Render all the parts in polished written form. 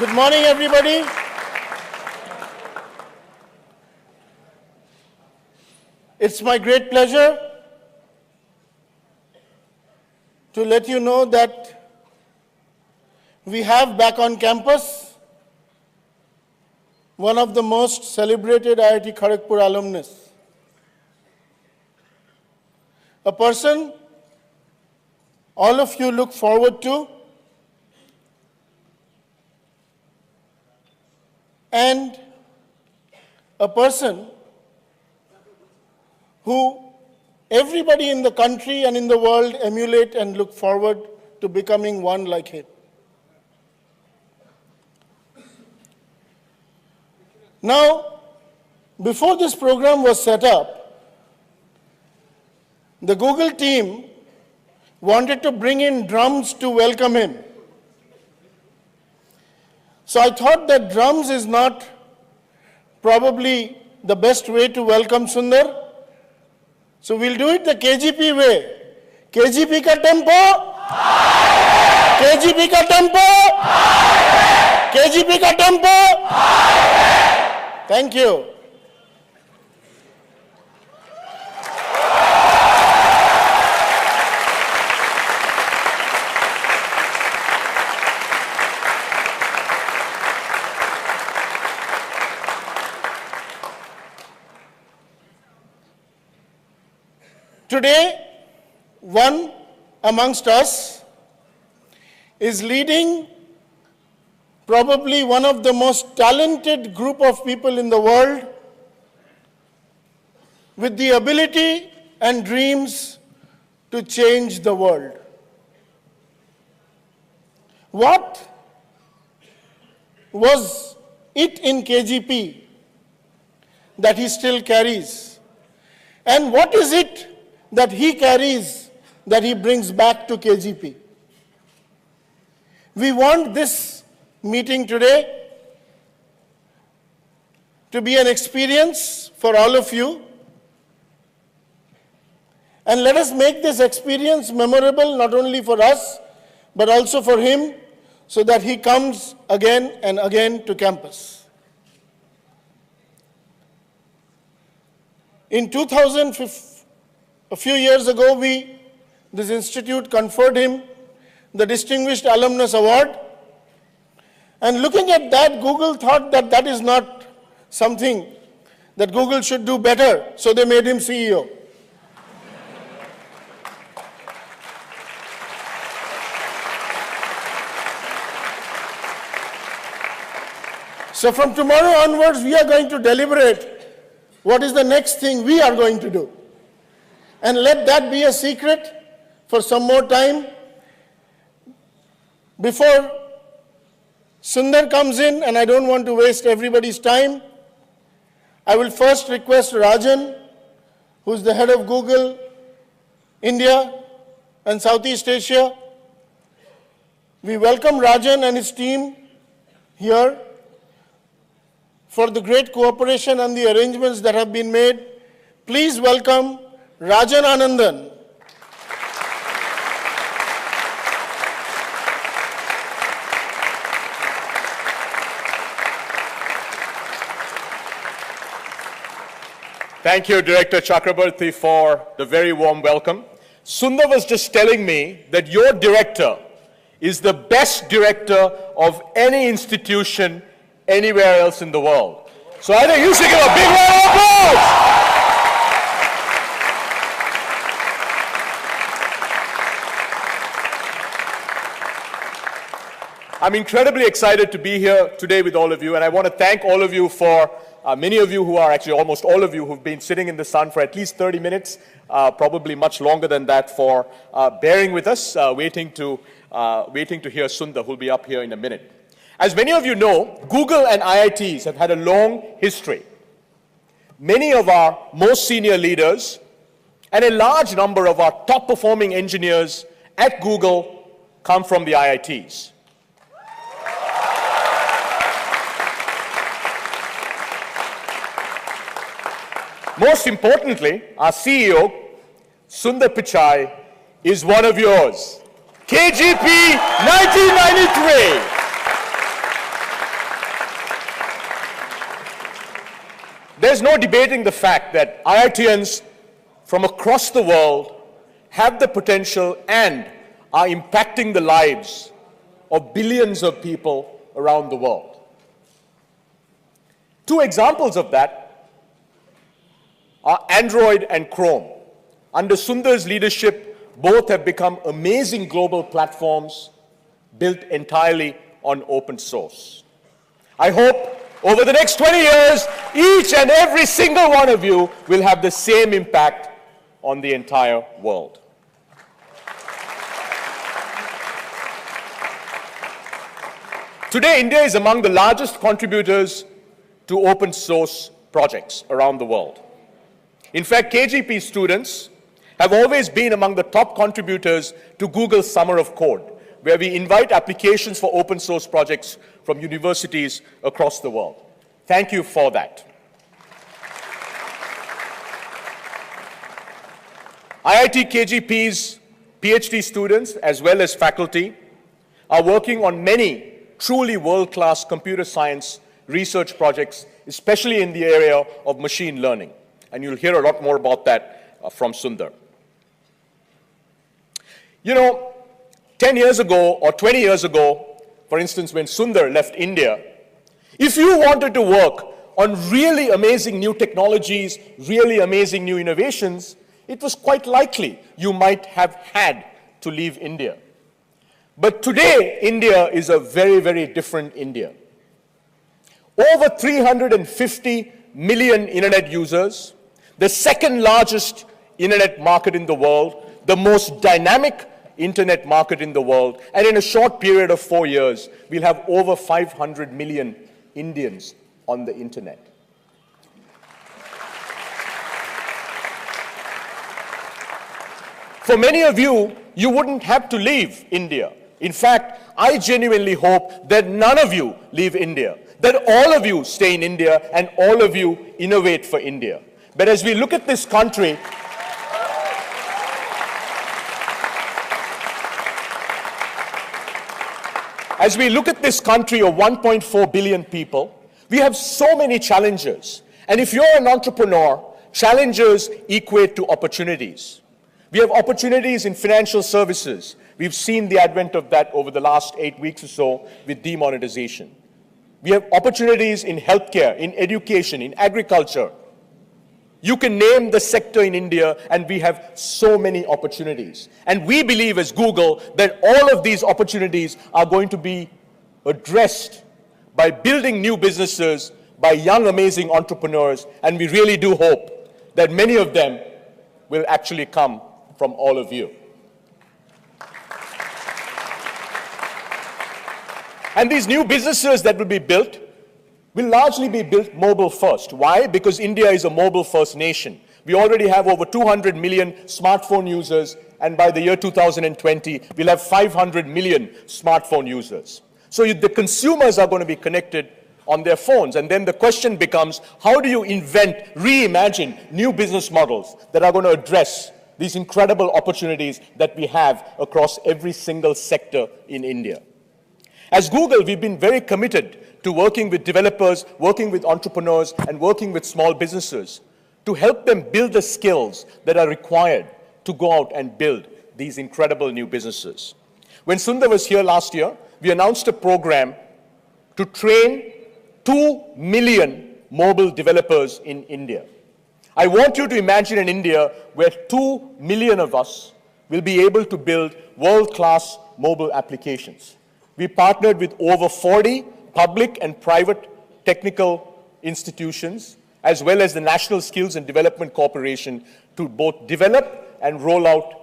Good morning, everybody. It's my great pleasure to let you know that we have back on campus one of the most celebrated IIT Kharagpur alumnus, a person all of you look forward to, and a person who everybody in the country and in the world emulate and look forward to becoming one like him. Now, before this program was set up, the Google team wanted to bring in drums to welcome him. So I thought that drums is not probably the best way to welcome Sundar. So we'll do it the KGP way. KGP ka tempo. KGP ka tempo. KGP ka tempo. Thank you. Today, one amongst us is leading probably one of the most talented group of people in the world with the ability and dreams to change the world. What was it in KGP that he still carries? And what is it that he carries, that he brings back to KGP? We want this meeting today to be an experience for all of you. And let us make this experience memorable not only for us, but also for him, so that he comes again and again to campus. In 2015, a few years ago, this institute conferred him the Distinguished Alumnus Award. And looking at that, Google thought that that is not something that Google should do better, so they made him CEO. So from tomorrow onwards, we are going to deliberate what is the next thing we are going to do. And let that be a secret for some more time. Before Sundar comes in, and I don't want to waste everybody's time, I will first request Rajan, who's the head of Google India and Southeast Asia. We welcome Rajan and his team here for the great cooperation and the arrangements that have been made. Please welcome Rajan Anandan. Thank you, Director Chakrabarti, for the very warm welcome. Sundar was just telling me that your director is the best director of any institution anywhere else in the world. So I think you should give a big round of applause. I'm incredibly excited to be here today with all of you, and I want to thank all of you for many of you who are actually almost all of you who've been sitting in the sun for at least 30 minutes, probably much longer than that, for bearing with us, waiting to hear Sundar, who'll be up here in a minute. As many of you know, Google and IITs have had a long history. Many of our most senior leaders and a large number of our top-performing engineers at Google come from the IITs. Most importantly, our CEO, Sundar Pichai, is one of yours. KGP 1993. There's no debating the fact that IITians from across the world have the potential and are impacting the lives of billions of people around the world. Two examples of that are Android and Chrome. Under Sundar's leadership, both have become amazing global platforms built entirely on open source. I hope over the next 20 years, each and every single one of you will have the same impact on the entire world. Today, India is among the largest contributors to open source projects around the world. In fact, KGP students have always been among the top contributors to Google's Summer of Code, where we invite applications for open source projects from universities across the world. Thank you for that. IIT KGP's PhD students, as well as faculty, are working on many truly world-class computer science research projects, especially in the area of machine learning. And you'll hear a lot more about that from Sundar. You know, 10 years ago or 20 years ago, for instance, when Sundar left India, if you wanted to work on really amazing new technologies, really amazing new innovations, it was quite likely you might have had to leave India. But today, India is a very, very different India. Over 350 million internet users, the second largest internet market in the world, the most dynamic internet market in the world, and in a short period of 4 years, we'll have over 500 million Indians on the internet. For many of you, you wouldn't have to leave India. In fact, I genuinely hope that none of you leave India, that all of you stay in India and all of you innovate for India. But as we look at this country, as we look at this country of 1.4 billion people, we have so many challenges. And if you're an entrepreneur, challenges equate to opportunities. We have opportunities in financial services. We've seen the advent of that over the last 8 weeks or so with demonetization. We have opportunities in healthcare, in education, in agriculture. You can name the sector in India, and we have so many opportunities. And we believe as Google that all of these opportunities are going to be addressed by building new businesses, by young, amazing entrepreneurs, and we really do hope that many of them will actually come from all of you. And these new businesses that will be built will largely be built mobile first. Why? Because India is a mobile first nation. We already have over 200 million smartphone users, and by the year 2020, we'll have 500 million smartphone users. So the consumers are going to be connected on their phones. And then the question becomes, how do you invent, reimagine new business models that are going to address these incredible opportunities that we have across every single sector in India? As Google, we've been very committed to working with developers, working with entrepreneurs, and working with small businesses to help them build the skills that are required to go out and build these incredible new businesses. When Sundar was here last year, we announced a program to train 2 million mobile developers in India. I want you to imagine an India where 2 million of us will be able to build world-class mobile applications. We partnered with over 40 public and private technical institutions, as well as the National Skills and Development Corporation, to both develop and roll out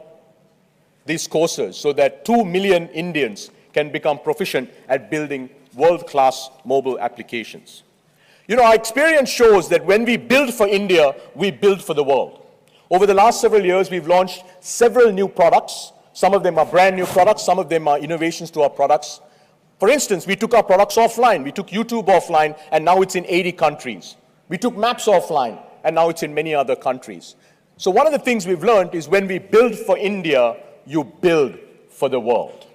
these courses so that 2 million Indians can become proficient at building world-class mobile applications. You know, our experience shows that when we build for India, we build for the world. Over the last several years, we've launched several new products. Some of them are brand new products, some of them are innovations to our products. For instance, we took our products offline. We took YouTube offline, and now it's in 80 countries. We took Maps offline, and now it's in many other countries. So one of the things we've learned is when we build for India, you build for the world.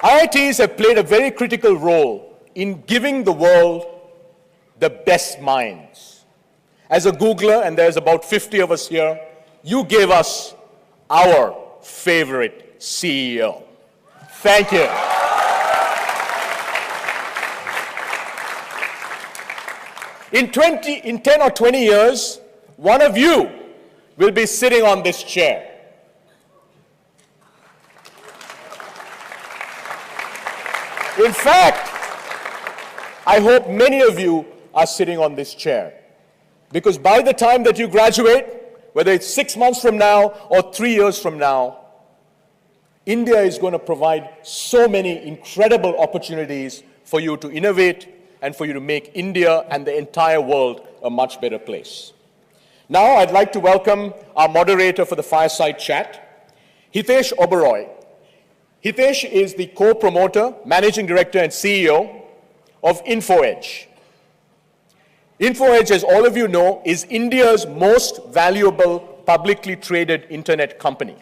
IITs have played a very critical role in giving the world the best minds. As a Googler, and there's about 50 of us here, you gave us our favorite CEO. Thank you. In 10 or 20 years, one of you will be sitting on this chair. In fact, I hope many of you are sitting on this chair, because by the time that you graduate, whether it's 6 months from now or 3 years from now, India is going to provide so many incredible opportunities for you to innovate and for you to make India and the entire world a much better place. Now I'd like to welcome our moderator for the fireside chat, Hitesh Oberoi. Hitesh is the co-promoter, managing director, and CEO of InfoEdge. InfoEdge, as all of you know, is India's most valuable publicly traded internet company.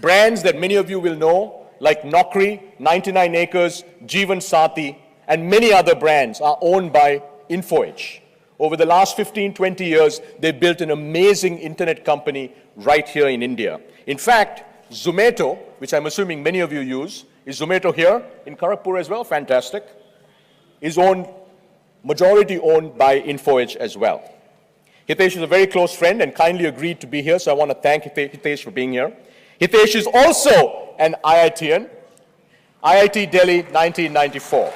Brands that many of you will know, like Naukri, 99 Acres, Jeevan Saathi, and many other brands are owned by InfoEdge. Over the last 15, 20 years, they've built an amazing internet company right here in India. In fact, Zomato, which I'm assuming many of you use, is Zomato here in Kharagpur as well? Fantastic. Is majority owned by InfoEdge as well. Hitesh is a very close friend and kindly agreed to be here, so I want to thank Hitesh for being here. Hitesh is also an IITian, IIT Delhi 1994.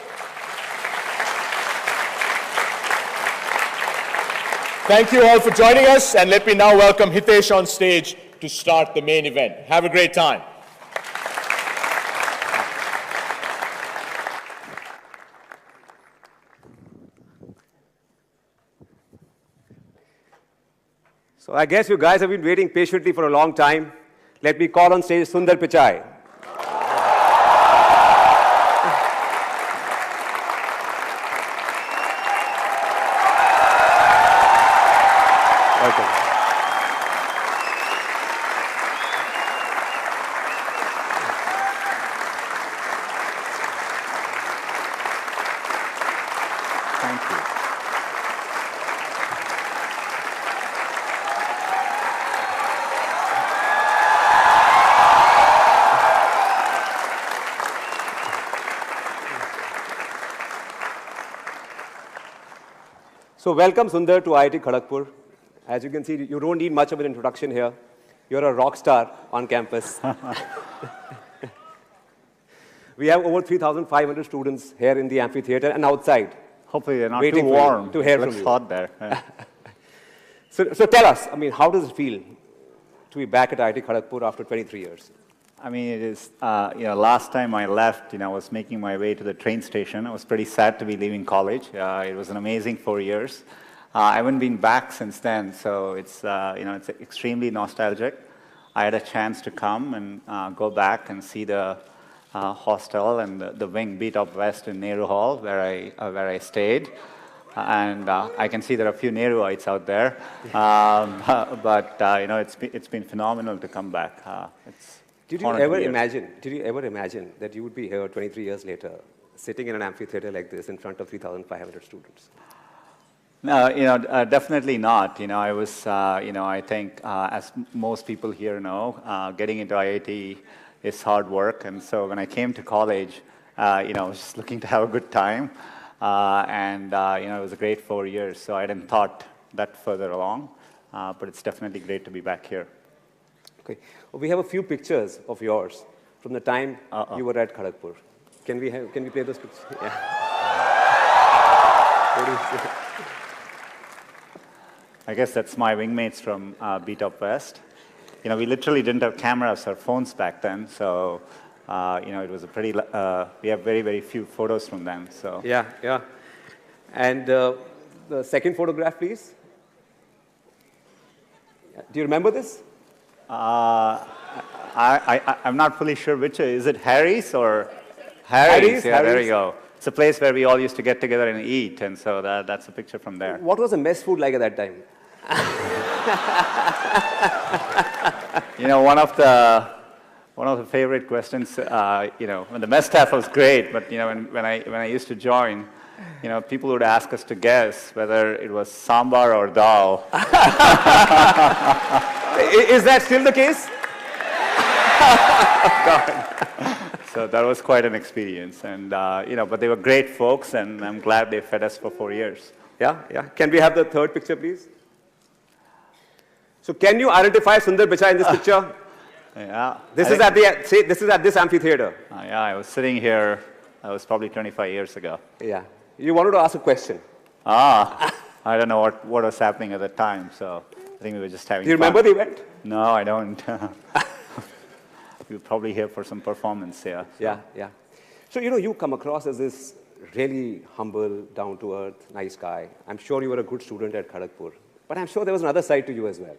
Thank you all for joining us, and let me now welcome Hitesh on stage to start the main event. Have a great time. So I guess you guys have been waiting patiently for a long time. Let me call on stage Sundar Pichai. Welcome. Thank you. So welcome Sundar to IIT Kharagpur. As you can see, you don't need much of an introduction here. You're a rock star on campus. We have over 3,500 students here in the amphitheater and outside. Hopefully they're not Waiting too for you warm. to hear It from looks you. hot there. Yeah. So tell us, I mean, how does it feel to be back at IIT Kharagpur after 23 years? I mean, it is, last time I left, I was making my way to the train station. I was pretty sad to be leaving college. It was an amazing 4 years. I haven't been back since then, so it's, it's extremely nostalgic. I had a chance to come and go back and see the hostel and the wing Beat Up West in Nehru Hall, where I stayed. And I can see there are a few Nehruites out there. But it's been phenomenal to come back. Did you ever imagine that you would be here 23 years later, sitting in an amphitheater like this in front of 3,500 students? No, definitely not. I was, I think, as most people here know, getting into IIT is hard work. And so when I came to college, I was just looking to have a good time. It was a great 4 years. So I hadn't thought that further along. But it's definitely great to be back here. Okay. Well, we have a few pictures of yours from the time you were at Kharagpur. Can we play those pictures? Yeah. What do you say? I guess that's my wingmates from Beat Up West. We literally didn't have cameras or phones back then, so it was a pretty. We have very, very few photos from them. So yeah. And the second photograph, please. Do you remember this? I'm not fully sure which is it. Harry's or Harry's? Yeah, there you go. It's a place where we all used to get together and eat, and so that's a picture from there. What was the mess food like at that time? one of the favorite questions, when the mess staff was great, but, when I used to join, people would ask us to guess whether it was sambar or dal. Is that still the case? So that was quite an experience, and but they were great folks, and I'm glad they fed us for 4 years. Yeah, yeah. Can we have the third picture, please? So, can you identify Sundar Pichai in this picture? Yeah. This is at this amphitheater. Yeah, I was sitting here. That was probably 25 years ago. Yeah. You wanted to ask a question. I don't know what was happening at the time, so I think we were just having fun. Do you remember the event? No, I don't. We were probably here for some performance, yeah. Yeah, yeah. So, you come across as this really humble, down-to-earth, nice guy. I'm sure you were a good student at Kharagpur. But I'm sure there was another side to you as well.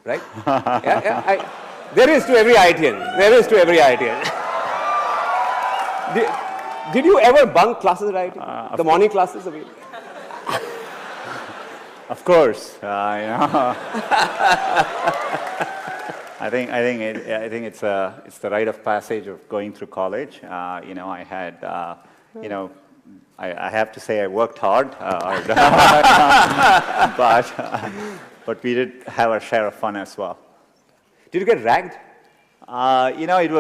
Right? Yeah. There is to every IITian. There is to every IITian. Did you ever bunk classes at IIT? The morning classes? I mean. Of course. I think it's the rite of passage of going through college. I had, I have to say I worked hard, but we did have our share of fun as well. Did you get ragged? It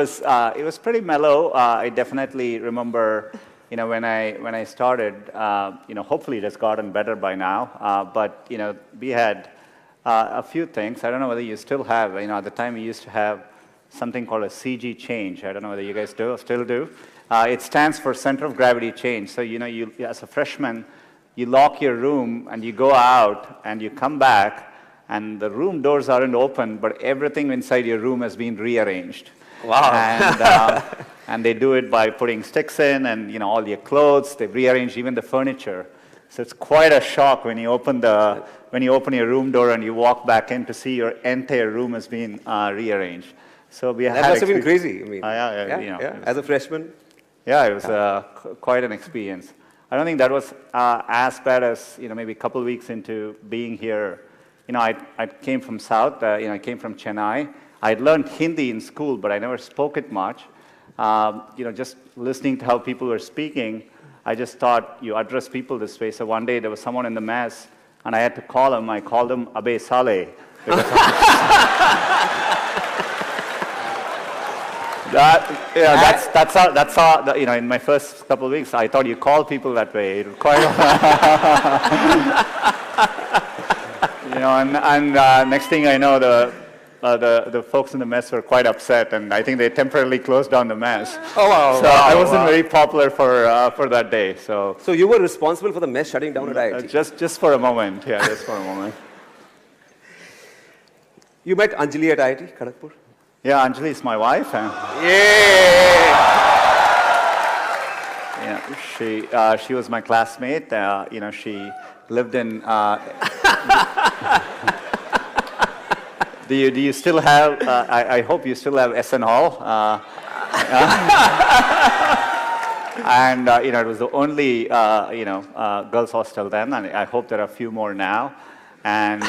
was pretty mellow. I definitely remember, when I started, hopefully it has gotten better by now. But we had a few things. I don't know whether you still have. At the time we used to have something called a CG change. I don't know whether you guys still do. It stands for center of gravity change. So you as a freshman, you lock your room and you go out and you come back. And the room doors aren't open, but everything inside your room has been rearranged. Wow. And they do it by putting sticks in and, all your clothes. They've rearranged even the furniture. So it's quite a shock when you open your room door and you walk back in to see your entire room has been rearranged. So that must have been crazy. I mean, as a freshman? Yeah, it was quite an experience. I don't think that was as bad as, maybe a couple of weeks into being here. I came from South, I came from Chennai. I'd learned Hindi in school, but I never spoke it much. Just listening to how people were speaking, I just thought you address people this way. So one day there was someone in the mess, and I had to call him. I called him Abe Saleh. That's how, in my first couple of weeks, I thought you call people that way. It quite next thing I know, the folks in the mess were quite upset, and I think they temporarily closed down the mess. Oh, wow. So I wasn't very popular for that day. So you were responsible for the mess shutting down at IIT? Just for a moment, yeah, just for a moment. You met Anjali at IIT Kharagpur? Yeah, Anjali is my wife. She was my classmate. She lived in. Do you still have? I hope you still have SN Hall. And it was the only girls' hostel then, and I hope there are a few more now. And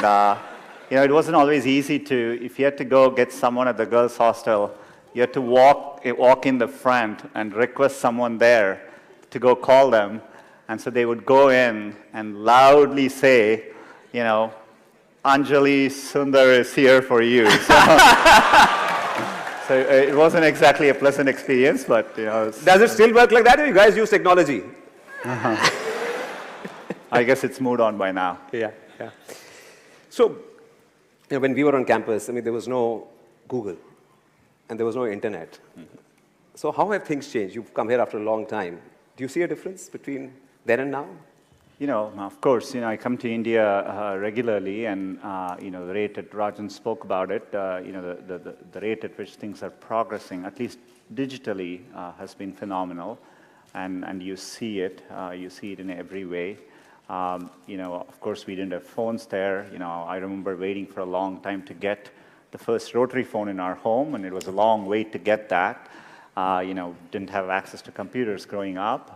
it wasn't always easy if you had to go get someone at the girls' hostel, you had to walk in the front and request someone there to go call them. And so they would go in and loudly say, Anjali, Sundar is here for you. So it wasn't exactly a pleasant experience, but Does it still work like that, or you guys use technology? I guess it's moved on by now. Yeah. So, when we were on campus, there was no Google, and there was no internet. Mm-hmm. So how have things changed? You've come here after a long time. Do you see a difference between then and now? Of course, I come to India regularly, and the rate that Rajan spoke about it, the rate at which things are progressing, at least digitally, has been phenomenal, and you see it in every way. Of course, we didn't have phones there. I remember waiting for a long time to get the first rotary phone in our home, and it was a long wait to get that. Didn't have access to computers growing up.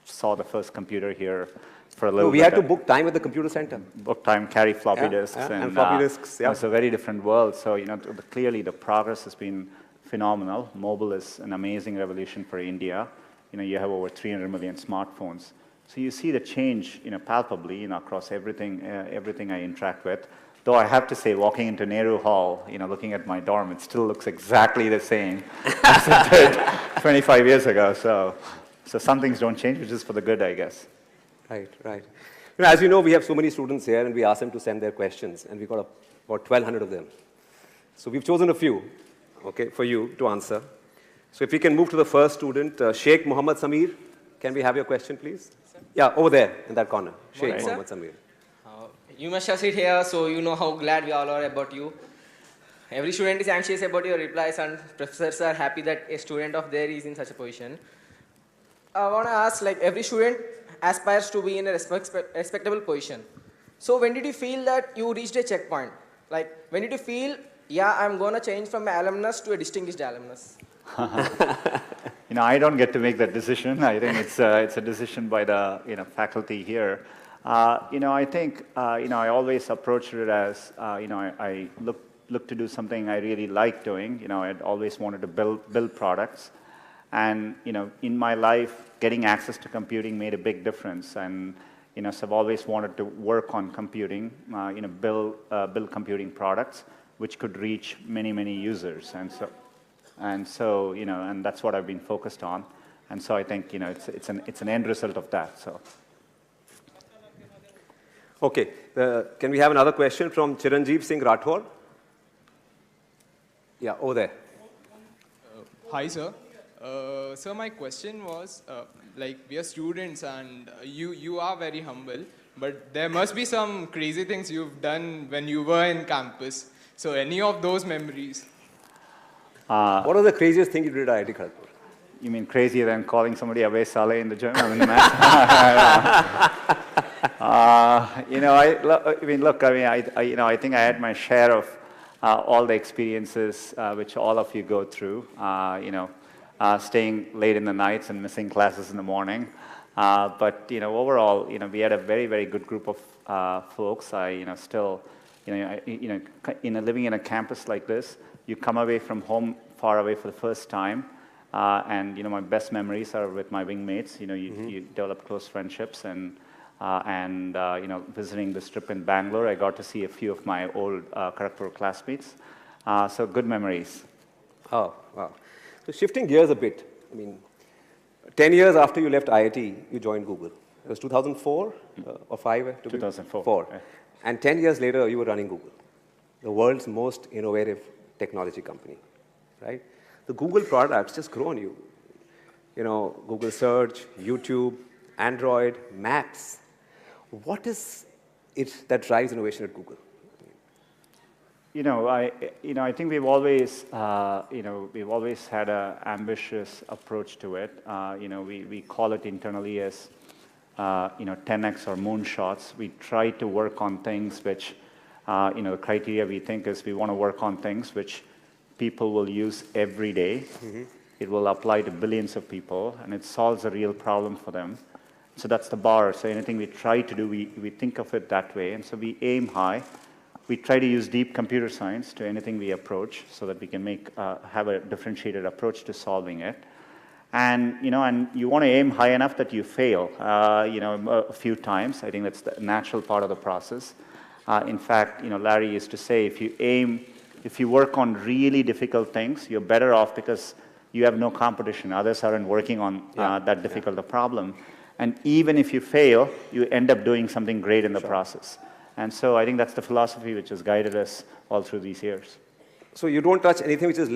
Saw the first computer here for a little bit. We had to book time at the computer center. Book time, carry floppy disks. And floppy disks, It's a very different world. So, clearly the progress has been phenomenal. Mobile is an amazing revolution for India. You have over 300 million smartphones. So you see the change, palpably, across everything, everything I interact with. Though I have to say, walking into Nehru Hall, looking at my dorm, it still looks exactly the same as it did 25 years ago. So some things don't change, which is for the good, I guess. Right, right. As you know, we have so many students here, and we asked them to send their questions, and we got about 1,200 of them. So we've chosen a few, okay, for you to answer. So if we can move to the first student, Sheikh Mohammed Samir. Can we have your question, please? Yeah, over there in that corner. Sheikh Mohammed Samir. You must have sit here, so you know how glad we all are about you. Every student is anxious about your replies, and professors are happy that a student of theirs is in such a position. I want to ask, every student aspires to be in a respectable position. So when did you feel that you reached a checkpoint? When did you feel, yeah, I'm going to change from an alumnus to a distinguished alumnus? I don't get to make that decision. I think it's a decision by the faculty here. I think I always approached it as I look to do something I really like doing. I'd always wanted to build products, and in my life, getting access to computing made a big difference. And so I've always wanted to work on computing, build computing products which could reach many users. And that's what I've been focused on. And so I think it's an end result of that. So. Okay, can we have another question from Chiranjeev Singh Rathore? Yeah, over there. Hi, sir. Sir, my question was, we are students, and you are very humble, but there must be some crazy things you've done when you were in campus. So any of those memories? What was the craziest thing you did at IIT Kharagpur? You mean crazier than calling somebody Abe Saleh in the gym? I think I had my share of all the experiences which all of you go through. Staying late in the nights and missing classes in the morning. But overall, we had a very good group of folks. Living in a campus like this, you come away from home far away for the first time. And my best memories are with my wingmates. You develop close friendships, and visiting this trip in Bangalore, I got to see a few of my old Kharagpur classmates. So good memories. Oh, wow. So shifting gears a bit, 10 years after you left IIT, you joined Google. It was 2004 or 5? 2004. Yeah. And 10 years later, you were running Google, the world's most innovative technology company, right? The Google products just grow on you. Google Search, YouTube, Android, Maps. What is it that drives innovation at Google? I think we've always had an ambitious approach to it. We call it internally as 10x or moonshots. We try to work on things which, the criteria we think is we want to work on things which people will use every day. Mm-hmm. It will apply to billions of people, and it solves a real problem for them. So that's the bar. So anything we try to do, we think of it that way. And so we aim high. We try to use deep computer science to anything we approach so that we can have a differentiated approach to solving it. And you want to aim high enough that you fail, a few times. I think that's the natural part of the process. In fact, Larry used to say, if you work on really difficult things, you're better off because you have no competition. Others aren't working on that difficult a problem. And even if you fail, you end up doing something great in the process. And so I think that's the philosophy which has guided us all through these years. So you don't touch anything which is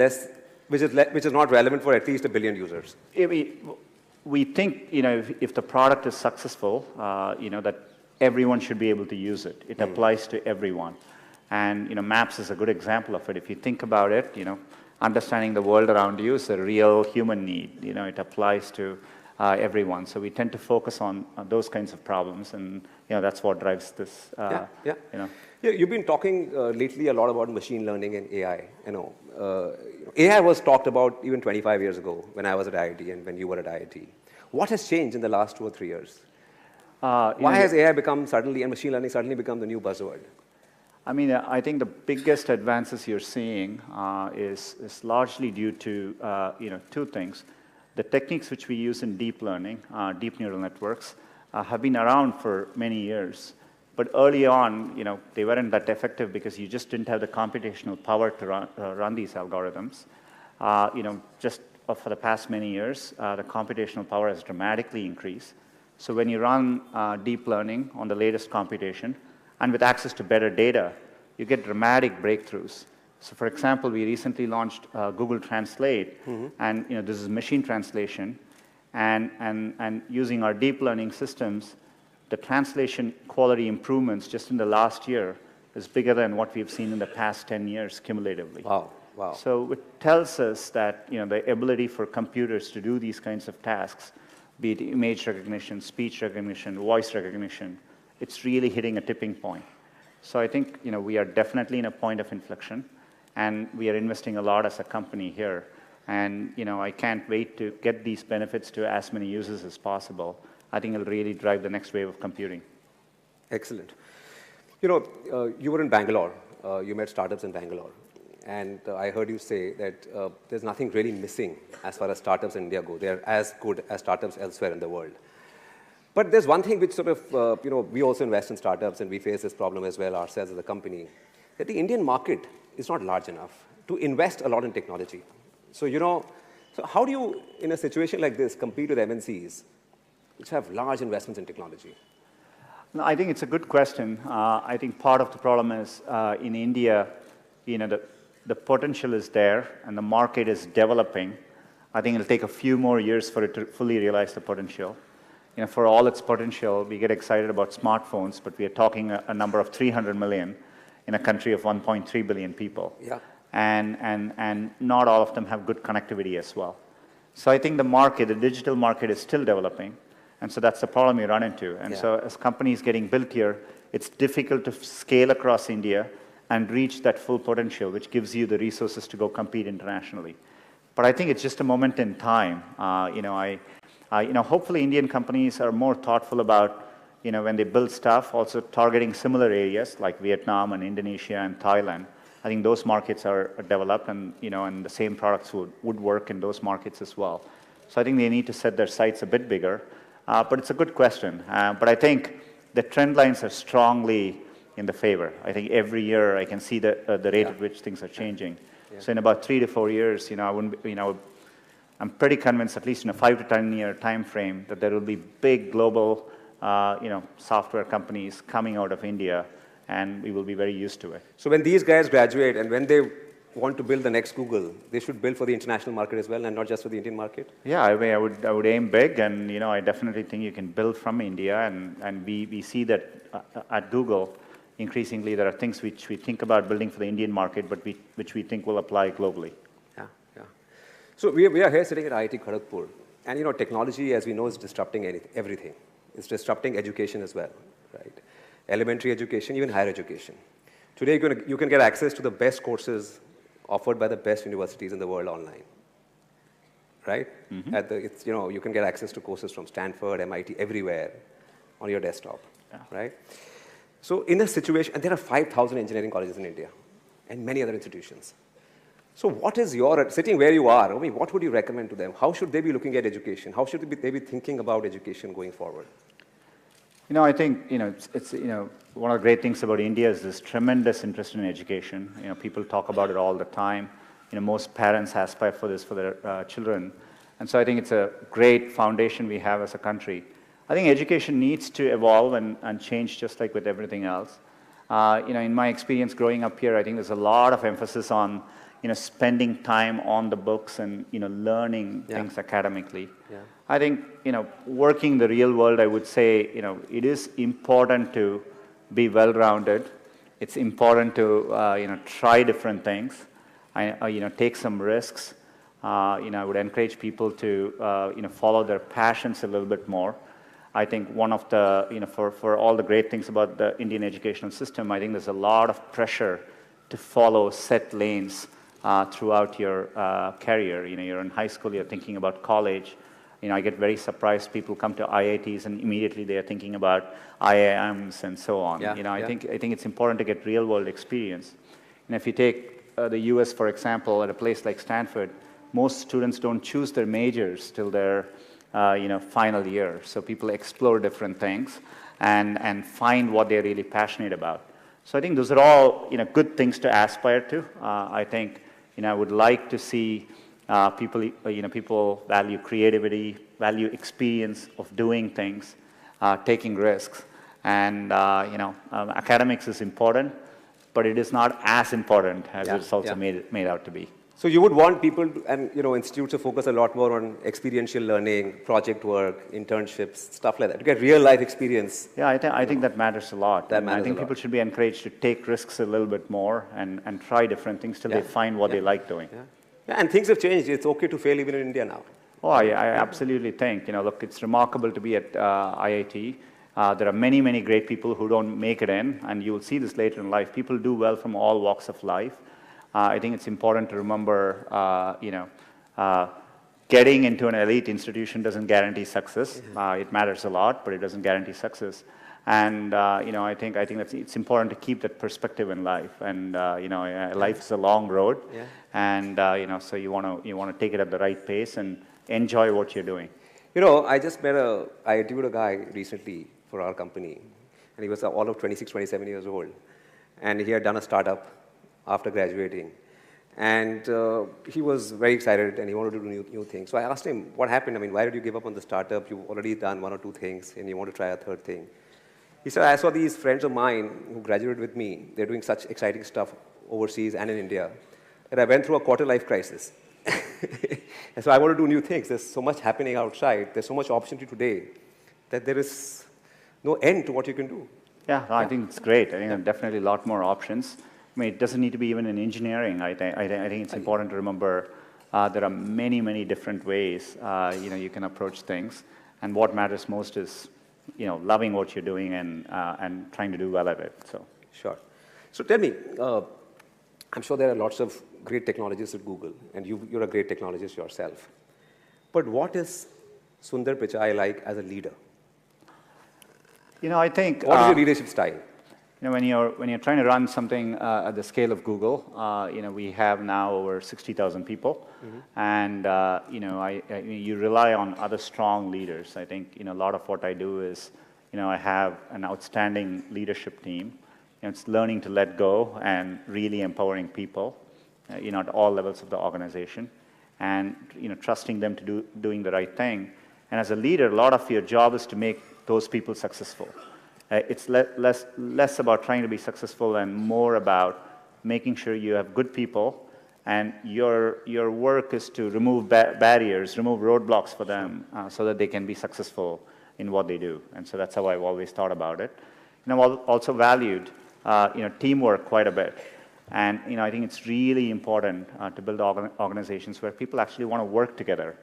not relevant for at least 1 billion users? We think, if the product is successful, that everyone should be able to use it. It applies to everyone. And Maps is a good example of it. If you think about it, understanding the world around you is a real human need. It applies to everyone. So we tend to focus on those kinds of problems, and that's what drives this. You've been talking lately a lot about machine learning and AI. AI was talked about even 25 years ago when I was at IIT and when you were at IIT. What has changed in the last 2 or 3 years? Why has AI become suddenly, and machine learning suddenly become the new buzzword? I mean, I think the biggest advances you're seeing is largely due to two things. The techniques which we use in deep learning, deep neural networks, have been around for many years. But early on, they weren't that effective because you just didn't have the computational power to run these algorithms. Just for the past many years, the computational power has dramatically increased. So when you run deep learning on the latest computation, and with access to better data, you get dramatic breakthroughs. So for example, we recently launched Google Translate, and this is machine translation, and using our deep learning systems, the translation quality improvements just in the last year is bigger than what we've seen in the past 10 years cumulatively. Wow, wow. So it tells us that the ability for computers to do these kinds of tasks, be it image recognition, speech recognition, voice recognition, it's really hitting a tipping point. So I think we are definitely in a point of inflection, and we are investing a lot as a company here. And I can't wait to get these benefits to as many users as possible. I think it'll really drive the next wave of computing. Excellent. You were in Bangalore. You met startups in Bangalore. And I heard you say that there's nothing really missing as far as startups in India go. They're as good as startups elsewhere in the world. But there's one thing which sort of, we also invest in startups, and we face this problem as well ourselves as a company, that the Indian market is not large enough to invest a lot in technology. So, so how do you, in a situation like this, compete with MNCs, which have large investments in technology? No, I think it's a good question. I think part of the problem is in India, the potential is there, and the market is developing. I think it'll take a few more years for it to fully realize the potential. For all its potential, we get excited about smartphones, but we are talking a number of 300 million in a country of 1.3 billion people. Yeah. And not all of them have good connectivity as well. So I think the digital market is still developing, and so that's the problem you run into. And so as companies getting built here, it's difficult to scale across India and reach that full potential, which gives you the resources to go compete internationally. But I think it's just a moment in time. Hopefully Indian companies are more thoughtful about, when they build stuff, also targeting similar areas like Vietnam and Indonesia and Thailand. I think those markets are developed, and and the same products would work in those markets as well. So I think they need to set their sights a bit bigger. But it's a good question. But I think the trend lines are strongly in the favor. I think every year I can see the rate at which things are changing. Yeah. So in about 3 to 4 years, I'm pretty convinced, at least in a 5 to 10 year time frame, that there will be big global, software companies coming out of India, and we will be very used to it. So when these guys graduate and when they want to build the next Google, they should build for the international market as well, and not just for the Indian market? Yeah, I mean, I would aim big, and I definitely think you can build from India, and we see that at Google, increasingly there are things which we think about building for the Indian market, but which we think will apply globally. So we are here sitting at IIT Kharagpur, and technology, as we know, is disrupting everything. It's disrupting education as well, right? Elementary education, even higher education. Today, you can get access to the best courses offered by the best universities in the world online, right? Mm-hmm. You can get access to courses from Stanford, MIT, everywhere on your desktop, right? So in a situation, and there are 5,000 engineering colleges in India, and many other institutions. So what is sitting where you are, what would you recommend to them? How should they be looking at education? How should they be thinking about education going forward? I think, it's one of the great things about India is this tremendous interest in education. People talk about it all the time. Most parents aspire for this for their children. And so I think it's a great foundation we have as a country. I think education needs to evolve and change just like with everything else. In my experience growing up here, I think there's a lot of emphasis on spending time on the books and, learning things academically. Yeah. I think, working the real world, I would say, it is important to be well-rounded. It's important to, try different things, take some risks. I would encourage people to, follow their passions a little bit more. I think one of the, for all the great things about the Indian educational system, I think there's a lot of pressure to follow set lanes throughout your career. You're in high school, you're thinking about college. I get very surprised. People come to IITs and immediately they are thinking about IIMs and so on. Yeah, I think it's important to get real-world experience. And if you take the US, for example, at a place like Stanford, most students don't choose their majors till their final year. So people explore different things and find what they're really passionate about. So I think those are all good things to aspire to. I think I would like to see people value creativity, value experience of doing things, taking risks, and academics is important, but it is not as important as it's also made out to be. So you would want people and institutes to focus a lot more on experiential learning, project work, internships, stuff like that, to get real life experience. Yeah, I think that matters a lot. I think people should be encouraged to take risks a little bit more and try different things till they find what they like doing. Yeah, and things have changed. It's okay to fail even in India now. Oh, I absolutely think, look, it's remarkable to be at IIT. There are many, many great people who don't make it in, and you'll see this later in life. People do well from all walks of life. I think it's important to remember, getting into an elite institution doesn't guarantee success. It matters a lot, but it doesn't guarantee success. And I think it's important to keep that perspective in life. And life is a long road, and so you want to take it at the right pace and enjoy what you're doing. I interviewed a guy recently for our company, and he was all of 26, 27 years old, and he had done a startup after graduating. And he was very excited, and he wanted to do new things. So I asked him, what happened? I mean, why did you give up on the startup? You've already done one or two things, and you want to try a third thing. He said, I saw these friends of mine who graduated with me. They're doing such exciting stuff overseas and in India. And I went through a quarter-life crisis. And so I want to do new things. There's so much happening outside. There's so much opportunity today that there is no end to what you can do. Yeah, no, I think it's great. I think there are definitely a lot more options. I mean, it doesn't need to be even in engineering. I think it's important to remember there are many, many different ways you can approach things. And what matters most is loving what you're doing and trying to do well at it. So sure. So tell me, I'm sure there are lots of great technologists at Google, and you're a great technologist yourself. But what is Sundar Pichai like as a leader? I think what is your leadership style? When you're trying to run something at the scale of Google, we have now over 60,000 people, and you rely on other strong leaders. I think a lot of what I do is I have an outstanding leadership team. It's learning to let go and really empowering people, at all levels of the organization, and trusting them to doing the right thing. And as a leader, a lot of your job is to make those people successful. It's less about trying to be successful and more about making sure you have good people, and your work is to remove barriers, remove roadblocks for them, so that they can be successful in what they do. And so that's how I've always thought about it. I've also valued teamwork quite a bit. And I think it's really important to build organizations where people actually want to work together.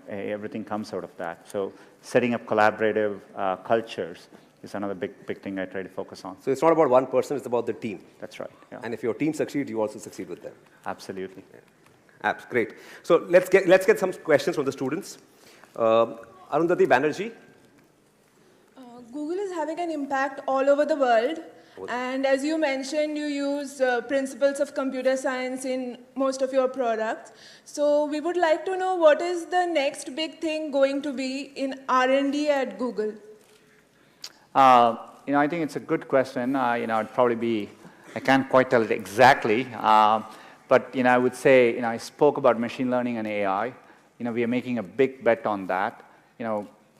Everything comes out of that. So setting up collaborative cultures is another big thing I try to focus on. So it's not about one person, it's about the team. That's right. Yeah. And if your team succeeds, you also succeed with them. Absolutely. Great. So let's get some questions from the students. Arundhati Banerjee. Google is having an impact all over the world. And as you mentioned, you use principles of computer science in most of your products. So we would like to know what is the next big thing going to be in R&D at Google? I think it's a good question. It'd probably be, I can't quite tell it exactly, but I would say, I spoke about machine learning and AI. We are making a big bet on that.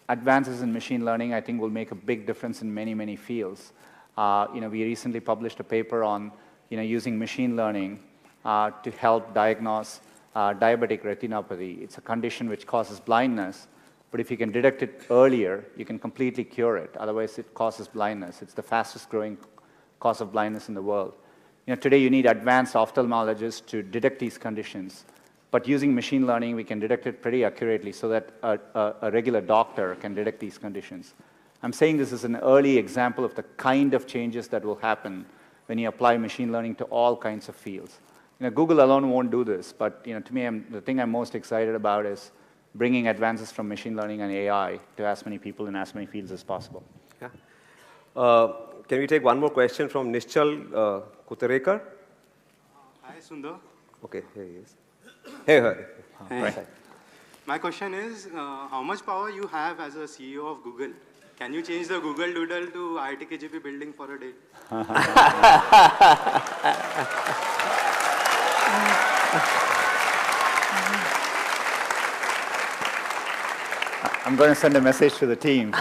Advances in machine learning, I think, will make a big difference in many, many fields. We recently published a paper on, using machine learning to help diagnose diabetic retinopathy. It's a condition which causes blindness, but if you can detect it earlier, you can completely cure it. Otherwise, it causes blindness. It's the fastest growing cause of blindness in the world. Today you need advanced ophthalmologists to detect these conditions, but using machine learning, we can detect it pretty accurately so that a regular doctor can detect these conditions. I'm saying this is an early example of the kind of changes that will happen when you apply machine learning to all kinds of fields. Google alone won't do this, but to me, the thing I'm most excited about is bringing advances from machine learning and AI to as many people in as many fields as possible. Yeah. Can we take one more question from Nishchal Kuterekar? Hi, Sundar. Okay, here he is. Hey, Hey. Right. My question is, how much power you have as a CEO of Google? Can you change the Google Doodle to IIT KGP building for a day? I'm going to send a message to the team.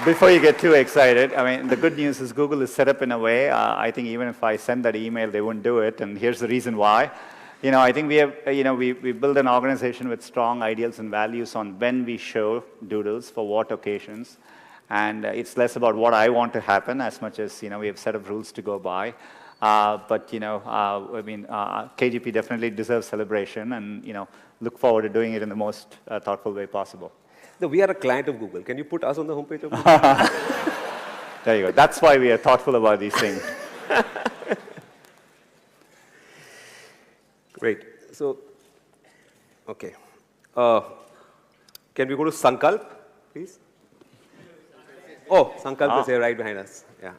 Before you get too excited, I mean, the good news is Google is set up in a way, I think even if I send that email, they wouldn't do it, and here's the reason why. I think we have, we build an organization with strong ideals and values on when we show doodles, for what occasions, and it's less about what I want to happen as much as, we have a set of rules to go by. But, KGP definitely deserves celebration, and, look forward to doing it in the most thoughtful way possible. No, we are a client of Google. Can you put us on the homepage of Google? There you go. That's why we are thoughtful about these things. Great. So, okay. Can we go to Sankalp, please? Oh, Sankalp is here right behind us. Yeah.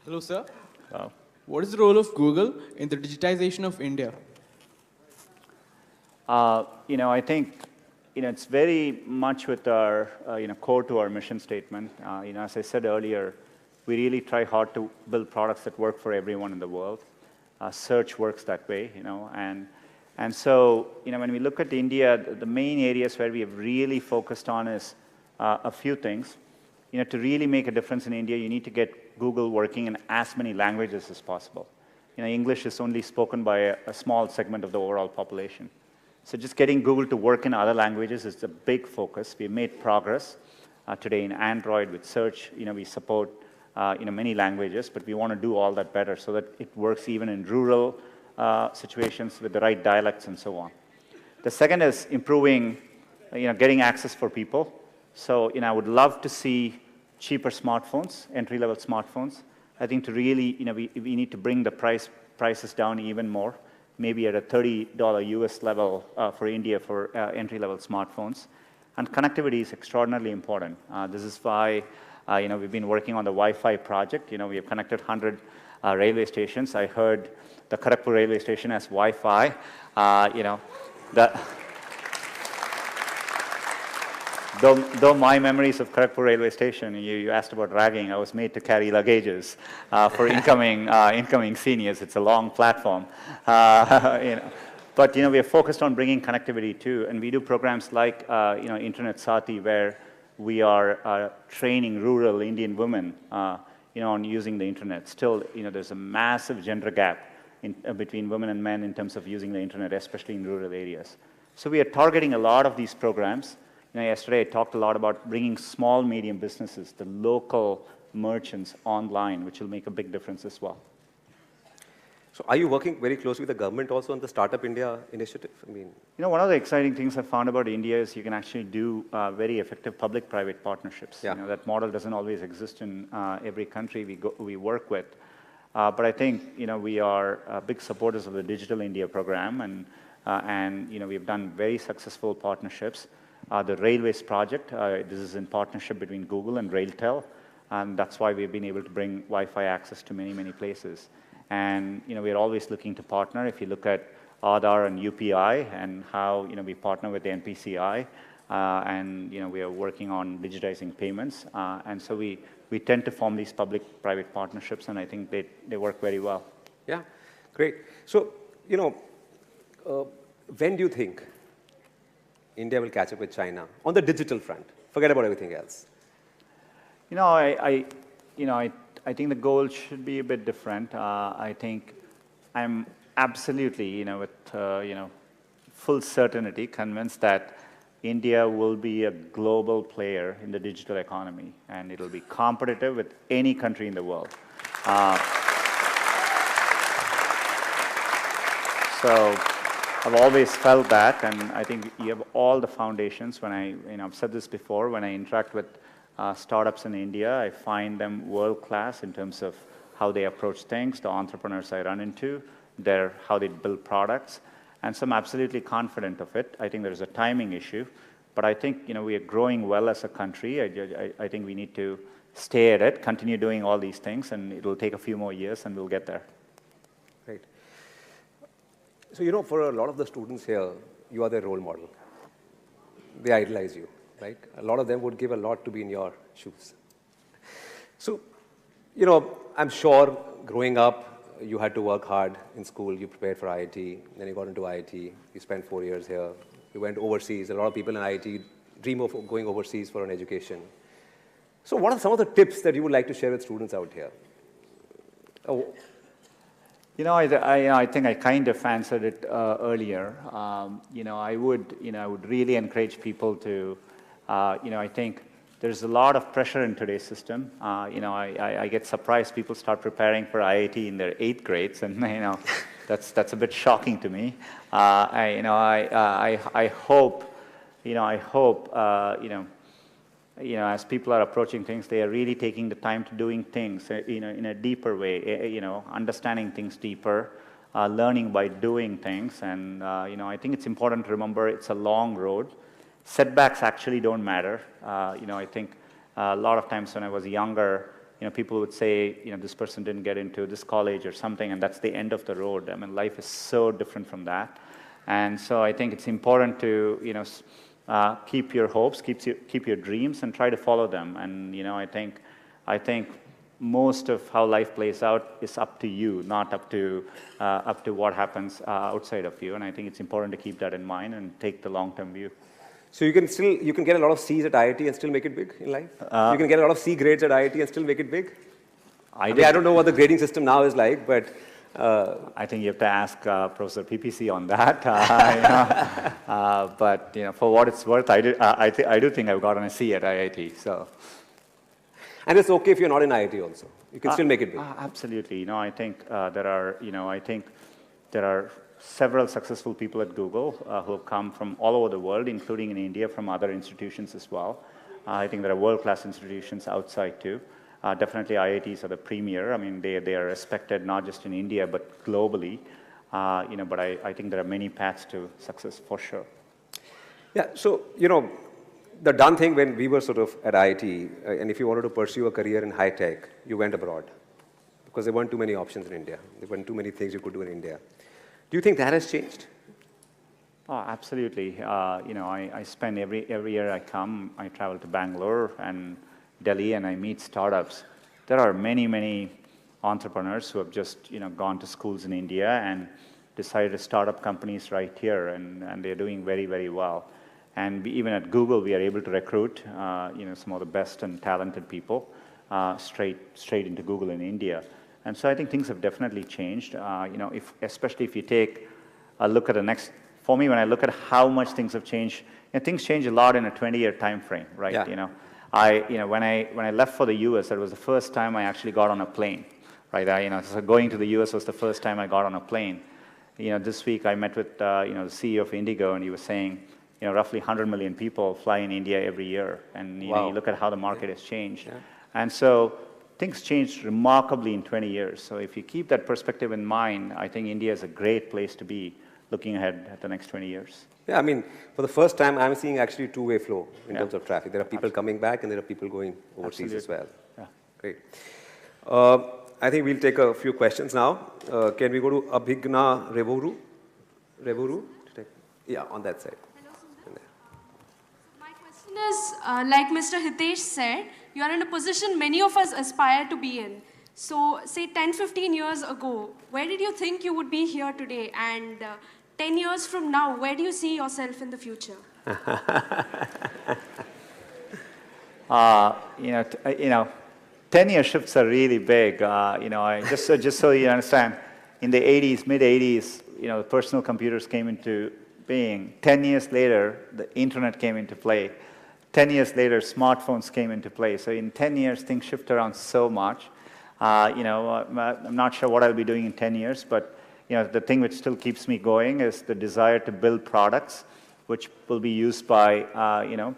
Hello, sir. Wow. What is the role of Google in the digitization of India? I think, it's very much with our, core to our mission statement. As I said earlier, we really try hard to build products that work for everyone in the world. Search works that way, and so, when we look at India, the main areas where we have really focused on is a few things. To really make a difference in India, you need to get Google working in as many languages as possible. English is only spoken by a small segment of the overall population. So just getting Google to work in other languages is a big focus. We've made progress today in Android with search. We support many languages, but we want to do all that better so that it works even in rural situations with the right dialects and so on. The second is improving, getting access for people. So, I would love to see cheaper smartphones, entry-level smartphones. I think to really, we need to bring the prices down even more, maybe at a $30 US level for India for entry-level smartphones. And connectivity is extraordinarily important. This is why, we've been working on the Wi-Fi project. We have connected 100 railway stations. I heard the Kharagpur railway station has Wi-Fi. Though my memories of Kharagpur railway station, you asked about ragging, I was made to carry luggages for incoming seniors. It's a long platform. But, we are focused on bringing connectivity too, and we do programs like, Internet Sati, where we are training rural Indian women, on using the internet. Still, there's a massive gender gap between women and men in terms of using the internet, especially in rural areas. So we are targeting a lot of these programs. Yesterday I talked a lot about bringing small, medium businesses, the local merchants online, which will make a big difference as well. So are you working very closely with the government also on the Startup India initiative? One of the exciting things I found about India is you can actually do very effective public-private partnerships. Yeah. That model doesn't always exist in every country we work with. But I think, we are big supporters of the Digital India program, and we've done very successful partnerships. The Railways project, this is in partnership between Google and RailTel, and that's why we've been able to bring Wi-Fi access to many, many places. And we're always looking to partner. If you look at Aadhaar and UPI and how we partner with the NPCI, and we are working on digitizing payments, and so we tend to form these public-private partnerships, and I think they work very well. Yeah, great. So when do you think India will catch up with China on the digital front? Forget about everything else. I think the goal should be a bit different. I think I'm absolutely, with full certainty convinced that India will be a global player in the digital economy, and it'll be competitive with any country in the world. So I've always felt that, and I think you have all the foundations. When I've said this before, when I interact with startups in India. I find them world-class in terms of how they approach things, the entrepreneurs I run into, how they build products. And so I'm absolutely confident of it. I think there's a timing issue. But I think we are growing well as a country. I think we need to stay at it, continue doing all these things, and it will take a few more years, and we'll get there. Great. So, for a lot of the students here, you are their role model. They idolize you, right? A lot of them would give a lot to be in your shoes. So, I'm sure growing up, you had to work hard in school. You prepared for IIT, then you got into IIT. You spent 4 years here. You went overseas. A lot of people in IIT dream of going overseas for an education. So what are some of the tips that you would like to share with students out here? Oh. I think I kind of answered it earlier. I would really encourage people to, I think there's a lot of pressure in today's system. I get surprised people start preparing for IIT in their 8th grades, and that's a bit shocking to me. I hope, as people are approaching things, they are really taking the time to doing things, in a deeper way, understanding things deeper, learning by doing things. And, I think it's important to remember it's a long road. Setbacks actually don't matter. I think a lot of times when I was younger, people would say, this person didn't get into this college or something, and that's the end of the road. I mean, life is so different from that. And so I think it's important to, keep your hopes, keep your dreams, and try to follow them. And, I think most of how life plays out is up to you, not up to what happens outside of you. And I think it's important to keep that in mind and take the long-term view. So you can get a lot of C's at IIT and still make it big in life? You can get a lot of C grades at IIT and still make it big? I don't know what the grading system now is like, but... I think you have to ask Professor PPC on that. But for what it's worth, I do think I've gotten a C at IIT. So. And it's okay if you're not in IIT also. You can still make it big. Absolutely. I think there are several successful people at Google who have come from all over the world, including in India, from other institutions as well. I think there are world-class institutions outside too. Definitely IITs are the premier. I mean, they are respected not just in India, but globally. But I think there are many paths to success for sure. Yeah, so, the done thing when we were sort of at IIT, and if you wanted to pursue a career in high tech, you went abroad. Because there weren't too many options in India. There weren't too many things you could do in India. Do you think that has changed? Oh, absolutely. I spend every year I come, I travel to Bangalore and Delhi, and I meet startups. There are many, many entrepreneurs who have just gone to schools in India and decided to start up companies right here, and they're doing very, very well. And even at Google, we are able to recruit some of the best and talented people straight into Google in India. And so I think things have definitely changed. Especially if you take a look at the next. For me, when I look at how much things have changed, things change a lot in a 20-year time frame, right? Yeah. When I left for the US, that was the first time I actually got on a plane, right? So going to the US was the first time I got on a plane. This week I met with the CEO of Indigo, and he was saying, roughly 100 million people fly in India every year, and you look at how the market has changed, and so things changed remarkably in 20 years. So if you keep that perspective in mind, I think India is a great place to be looking ahead at the next 20 years. Yeah, I mean, for the first time, I'm seeing actually two-way flow in terms of traffic. There are people coming back, and there are people going overseas as well. Yeah. Great. I think we'll take a few questions now. Can we go to Abhigna Revuru? Yeah, on that side. Hello, Sundar. My question is, like Mr. Hitesh said, you are in a position many of us aspire to be in. So, say 10, 15 years ago, where did you think you would be here today? And 10 years from now, where do you see yourself in the future? 10-year shifts are really big. Just so you understand, in the 80s, mid-80s, personal computers came into being. 10 years later, the internet came into play. 10 years later, smartphones came into play. So in 10 years, things shift around so much. I'm not sure what I'll be doing in 10 years, but the thing which still keeps me going is the desire to build products which will be used by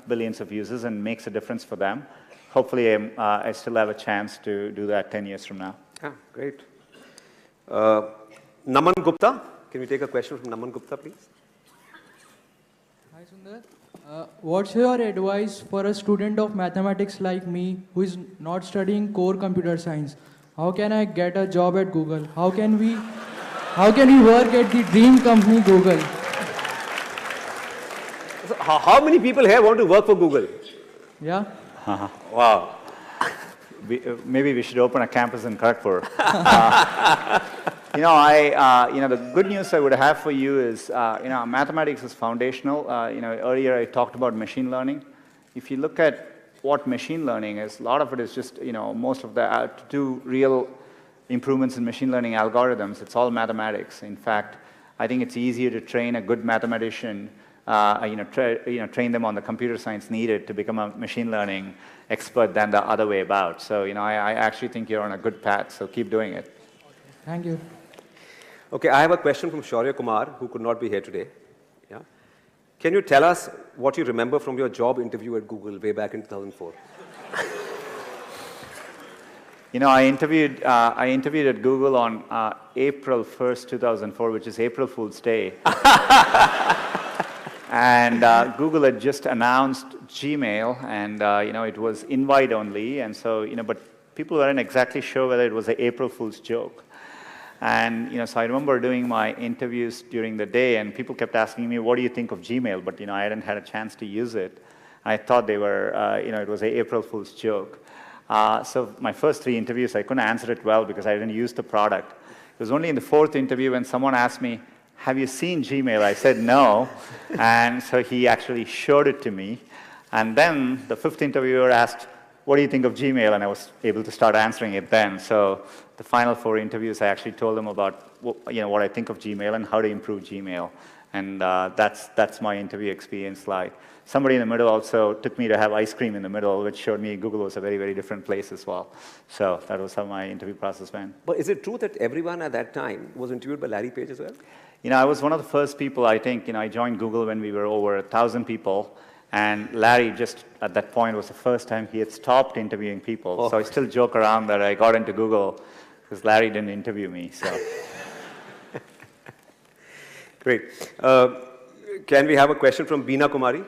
billions of users and makes a difference for them. hopefully I still have a chance to do that 10 years from now. Yeah, great. Naman Gupta, can we take a question from Naman Gupta, please? Hi, Sundar. What's your advice for a student of mathematics like me who is not studying core computer science? How can I get a job at Google? How can we work at the dream company Google? So how many people here want to work for Google? Yeah. Wow. Maybe we should open a campus in Kharagpur. The good news I would have for you is, mathematics is foundational. Earlier I talked about machine learning. If you look at what machine learning is, a lot of it is just, most of the, to do real improvements in machine learning algorithms, it's all mathematics. In fact, I think it's easier to train a good mathematician, train them on the computer science needed to become a machine learning expert than the other way about. So, I actually think you're on a good path, so keep doing it. Thank you. Okay, I have a question from Shaurya Kumar, who could not be here today. Yeah? Can you tell us what you remember from your job interview at Google way back in 2004? I interviewed at Google on April 1st, 2004, which is April Fool's Day. And Google had just announced Gmail, and it was invite only, and so but people weren't exactly sure whether it was an April Fool's joke. And so I remember doing my interviews during the day, and people kept asking me, "What do you think of Gmail?" But I hadn't had a chance to use it. I thought they were, it was an April Fool's joke. So my first 3 interviews, I couldn't answer it well because I didn't use the product. It was only in the 4th interview when someone asked me, "Have you seen Gmail?" I said no, and so he actually showed it to me. And then the 5th interviewer asked, "What do you think of Gmail?" And I was able to start answering it then. So the final 4 interviews, I actually told them about what I think of Gmail and how to improve Gmail. And that's my interview experience like. Somebody in the middle also took me to have ice cream in the middle, which showed me Google was a very, very different place as well. So that was how my interview process went. But is it true that everyone at that time was interviewed by Larry Page as well? I was one of the first people, I think. I joined Google when we were over 1,000 people. And Larry, just at that point, was the first time he had stopped interviewing people. Oh. So I still joke around that I got into Google because Larry didn't interview me. So. Great. Can we have a question from Beena Kumari?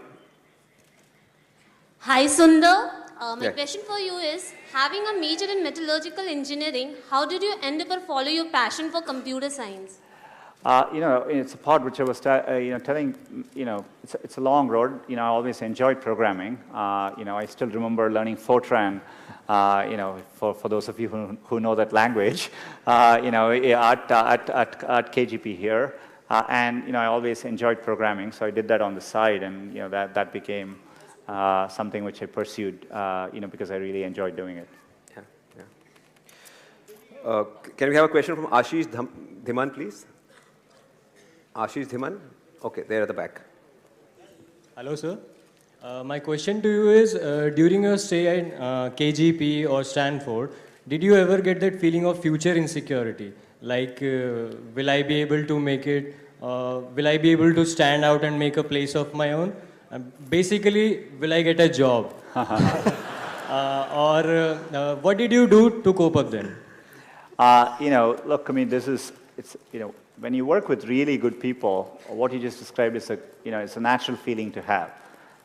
Hi, Sundar. My Yeah. question for you is, having a major in metallurgical engineering, how did you end up or follow your passion for computer science? It's a part which I was telling, it's a long road. I always enjoyed programming. I still remember learning Fortran, for those of you who know that language, at KGP here. And, I always enjoyed programming, so I did that on the side, and, that became something which I pursued, because I really enjoyed doing it. Yeah. Can we have a question from Ashish Dhiman, please? Ashish Dhiman? Okay, there at the back. Hello, sir. My question to you is, during your stay in KGP or Stanford, did you ever get that feeling of future insecurity? Like, will I be able to make it? Will I be able to stand out and make a place of my own? Basically, will I get a job? What did you do to cope up then? Look, when you work with really good people, what you just described is it's a natural feeling to have.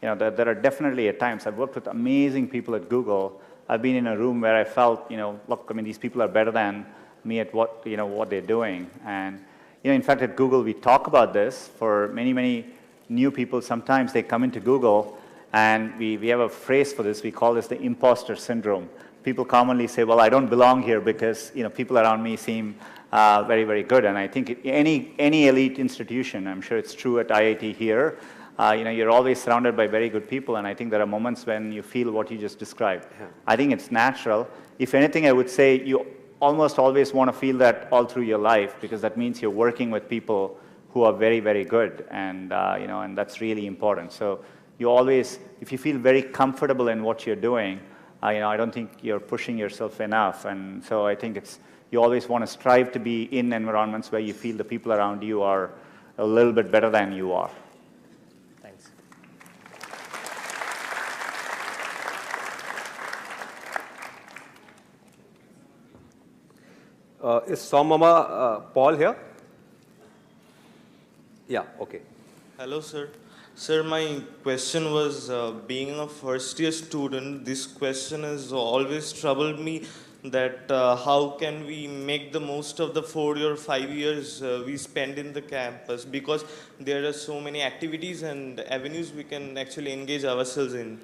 There are definitely at times, I've worked with amazing people at Google. I've been in a room where I felt, look, these people are better than me at what they're doing. And, in fact, at Google, we talk about this for many, many new people. Sometimes they come into Google, and we have a phrase for this. We call this the imposter syndrome. People commonly say, well, I don't belong here because, people around me seem very, very good. And I think any elite institution, I'm sure it's true at IIT here, you're always surrounded by very good people, and I think there are moments when you feel what you just described. Yeah. I think it's natural. If anything, I would say you almost always want to feel that all through your life, because that means you're working with people who are very, very good, and and that's really important. So you always, if you feel very comfortable in what you're doing, I don't think you're pushing yourself enough, and so I think you always want to strive to be in environments where you feel the people around you are a little bit better than you are. Thanks. Is Mama Paul here? Yeah, okay. Hello, sir. Sir, my question was, being a first-year student, this question has always troubled me, that how can we make the most of the 4 or 5 years we spend in the campus, because there are so many activities and avenues we can actually engage ourselves in.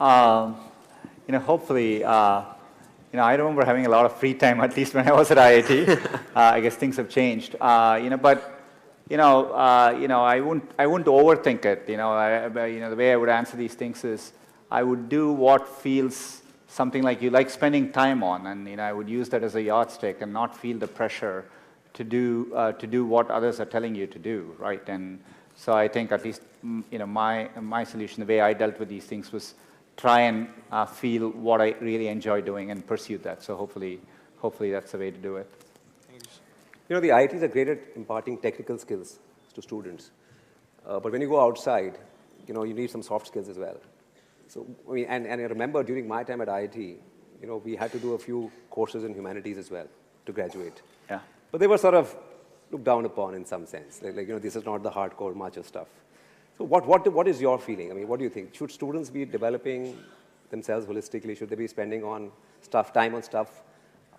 Hopefully, I remember having a lot of free time, at least when I was at IIT. I guess things have changed. But I wouldn't overthink it. The way I would answer these things is, I would do what feels something like you like spending time on, and I would use that as a yardstick and not feel the pressure to do what others are telling you to do, right? And so I think at least my solution, the way I dealt with these things, was try and feel what I really enjoy doing and pursue that. So hopefully that's the way to do it. The IITs are great at imparting technical skills to students. But when you go outside, you need some soft skills as well. So, and I remember during my time at IIT, we had to do a few courses in humanities as well to graduate. Yeah. But they were sort of looked down upon in some sense. This is not the hardcore macho stuff. So what is your feeling? What do you think? Should students be developing themselves holistically? Should they be spending time on stuff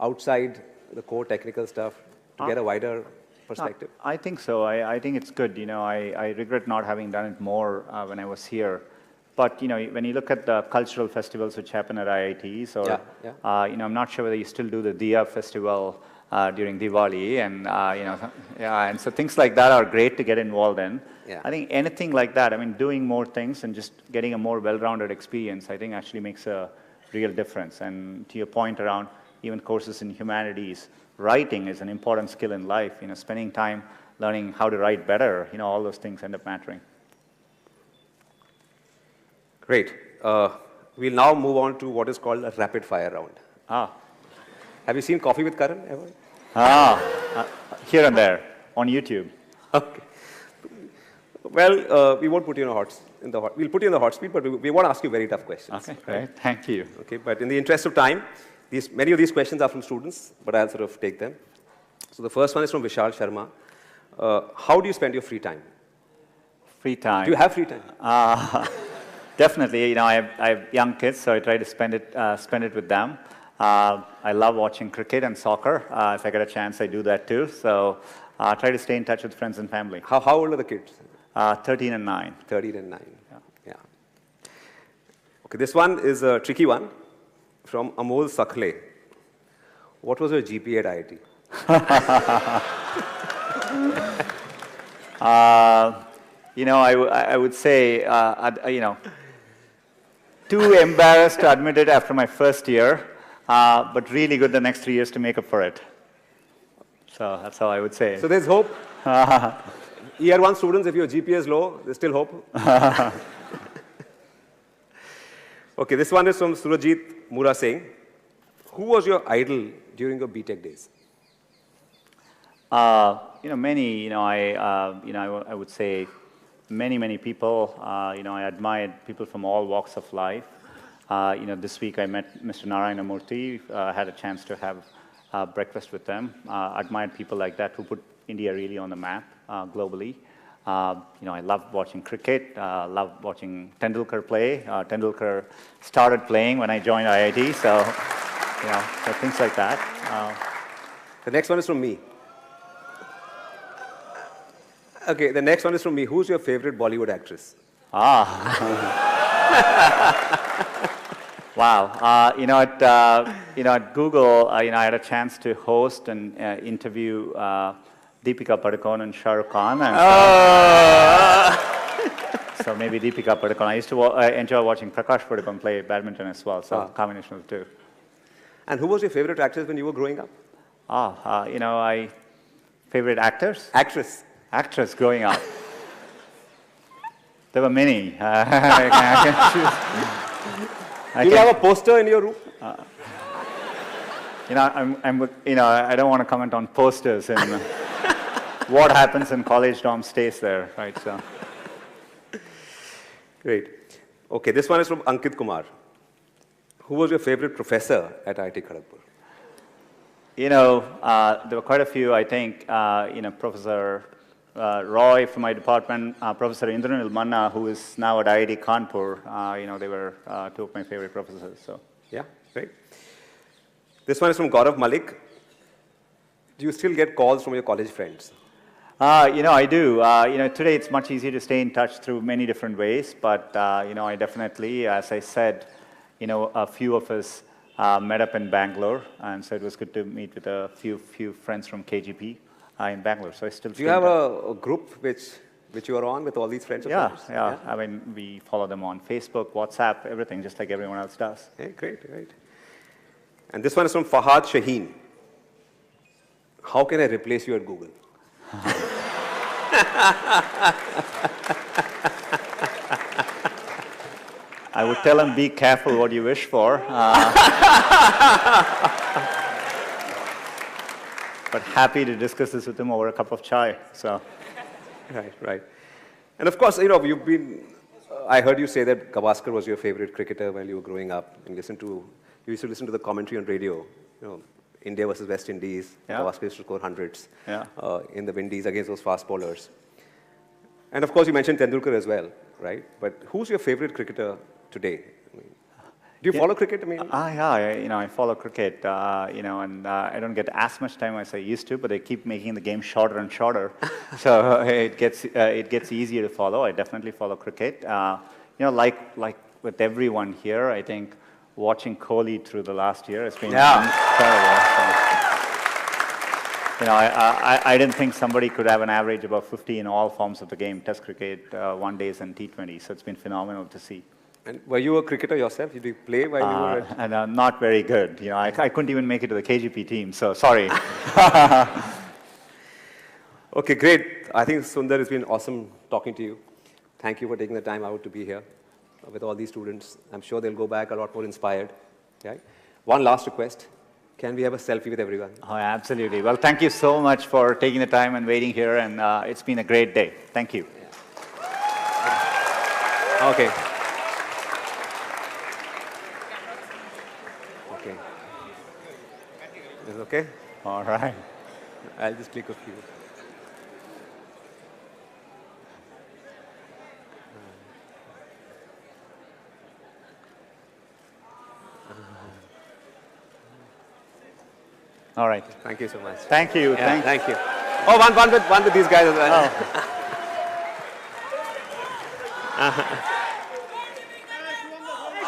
outside the core technical stuff to get a wider perspective? I think so. I think it's good. I regret not having done it more when I was here. But when you look at the cultural festivals which happen at IITs, or I'm not sure whether you still do the Diya festival during Diwali, and and so things like that are great to get involved in. Yeah. I think anything like that, doing more things and just getting a more well-rounded experience, I think actually makes a real difference. And to your point around even courses in humanities, writing is an important skill in life. Spending time learning how to write better, all those things end up mattering. Great. We'll now move on to what is called a rapid fire round. Have you seen Coffee with Karan ever? Here and there on YouTube. Okay. Well, we won't put you we'll put you in the hot seat, but we won't ask you very tough questions. Okay, great. Thank you. Okay, but in the interest of time, many of these questions are from students, but I'll sort of take them. So the first one is from Vishal Sharma. How do you spend your free time? Free time. Do you have free time? Definitely. I have young kids, so I try to spend it with them. I love watching cricket and soccer. If I get a chance, I do that too. So I try to stay in touch with friends and family. How old are the kids? 13 and 9. 13 and 9. Yeah. Okay, this one is a tricky one from Amol Sakhle. What was your GPA at IIT? I would say, too embarrassed to admit it after my first year, but really good the next 3 years to make up for it. So that's how I would say. So there's hope. Year 1 students, if your GPA is low, there's still hope. Okay, this one is from Surajit Mura Singh. Who was your idol during your BTech days? Many. I would say many people. I admired people from all walks of life. This week I met Mr. Narayana Murthy. Had a chance to have breakfast with them. Admired people like that who put India really on the map globally. I love watching cricket. Love watching Tendulkar play. Tendulkar started playing when I joined IIT, so things like that. The next one is from me. Okay, the next one is from me. Who's your favorite Bollywood actress? Wow. At Google, I had a chance to host and interview Deepika Padukone and Shah Rukh Khan. And so maybe Deepika Padukone. I used to enjoy watching Prakash Padukone play badminton as well, so combination of the two. And who was your favorite actress when you were growing up? Favorite actors? Actress growing up. There were many. I can choose. Do you have a poster in your room? I don't want to comment on posters and what happens in college dorm stays there, right? So. Great. Okay, this one is from Ankit Kumar. Who was your favorite professor at IIT Kharagpur? There were quite a few, I think, Professor Roy from my department, Professor Indranil Manna, who is now at IIT Kanpur, they were two of my favorite professors. So. Yeah, great. This one is from Gaurav Malik. Do you still get calls from your college friends? I do. Today it's much easier to stay in touch through many different ways, but, I definitely, as I said, a few of us met up in Bangalore, and so it was good to meet with a few friends from KGP in Bangalore. So I still. Do you have a group which you are on with all these friends of yours? Yeah. I mean, we follow them on Facebook, WhatsApp, everything, just like everyone else does. Hey, great. And this one is from Fahad Shaheen. How can I replace you at Google? I would tell him, be careful what you wish for. But happy to discuss this with him over a cup of chai. So. Right. And of course, you've been, I heard you say that Gavaskar was your favorite cricketer while you were growing up. And you used to listen to the commentary on radio. India versus West Indies. Yeah. Gavaskar used to score hundreds in the Windies against those fast bowlers. And of course, you mentioned Tendulkar as well, right? But who's your favorite cricketer today? Do you follow cricket? I follow cricket, and I don't get as much time as I used to, but they keep making the game shorter and shorter. So it gets easier to follow. I definitely follow cricket. Like with everyone here, I think watching Kohli through the last year has been incredible. So, I didn't think somebody could have an average above 50 in all forms of the game, Test cricket, one days, and T20. So it's been phenomenal to see. And were you a cricketer yourself? Did you play while you were at... And not very good. I couldn't even make it to the KGP team, so sorry. Okay, great. I think, Sundar, it's been awesome talking to you. Thank you for taking the time out to be here with all these students. I'm sure they'll go back a lot more inspired. Okay? One last request. Can we have a selfie with everyone? Oh, absolutely. Well, thank you so much for taking the time and waiting here, and it's been a great day. Thank you. Okay. Is it okay? All right. I'll just click a few. All right. Thank you so much. Thank you. Yeah, thank you. Oh, one with these guys as well.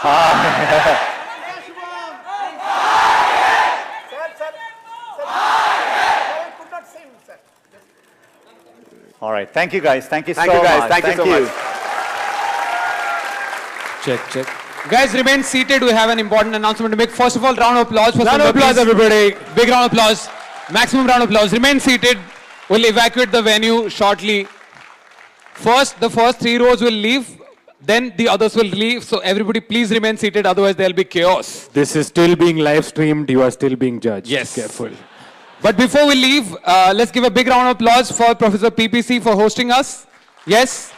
Oh. All right. Thank you, guys. Thank you so much. Thank you so much. Check. Guys, remain seated. We have an important announcement to make. First of all, round of applause for Sundar. Round of applause, everybody. Big round of applause. Maximum round of applause. Remain seated. We'll evacuate the venue shortly. First, the first 3 rows will leave. Then the others will leave. So everybody, please remain seated. Otherwise, there'll be chaos. This is still being live streamed. You are still being judged. Yes. Careful. But before we leave, let's give a big round of applause for Professor PPC for hosting us. Yes.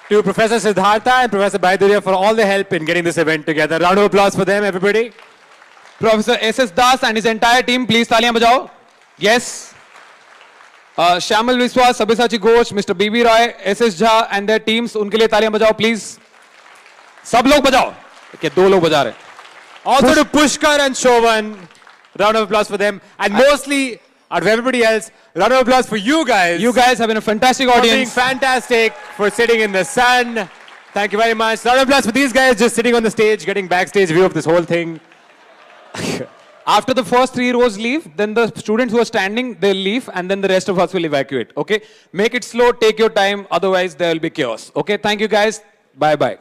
To Professor Siddhartha and Professor Baiduria for all the help in getting this event together. Round of applause for them, everybody. Professor S.S. Das and his entire team, please taaliyan bajao. Yes. Shamal Viswas, Sabyasachi Ghosh, Mr. B.B. Roy, S.S. Jha and their teams, unke liye taaliyan bajao, please. Sab log bajao. Okay, 2 log baja rahe. Also to Pushkar and Shovan. Round of applause for them. And mostly, out of everybody else, round of applause for you guys. You guys have been a fantastic audience. For being fantastic, for sitting in the sun. Thank you very much. Round of applause for these guys just sitting on the stage, getting backstage view of this whole thing. After the first 3 rows leave, then the students who are standing, they'll leave, and then the rest of us will evacuate. Okay? Make it slow, take your time, otherwise there will be chaos. Okay? Thank you guys. Bye-bye.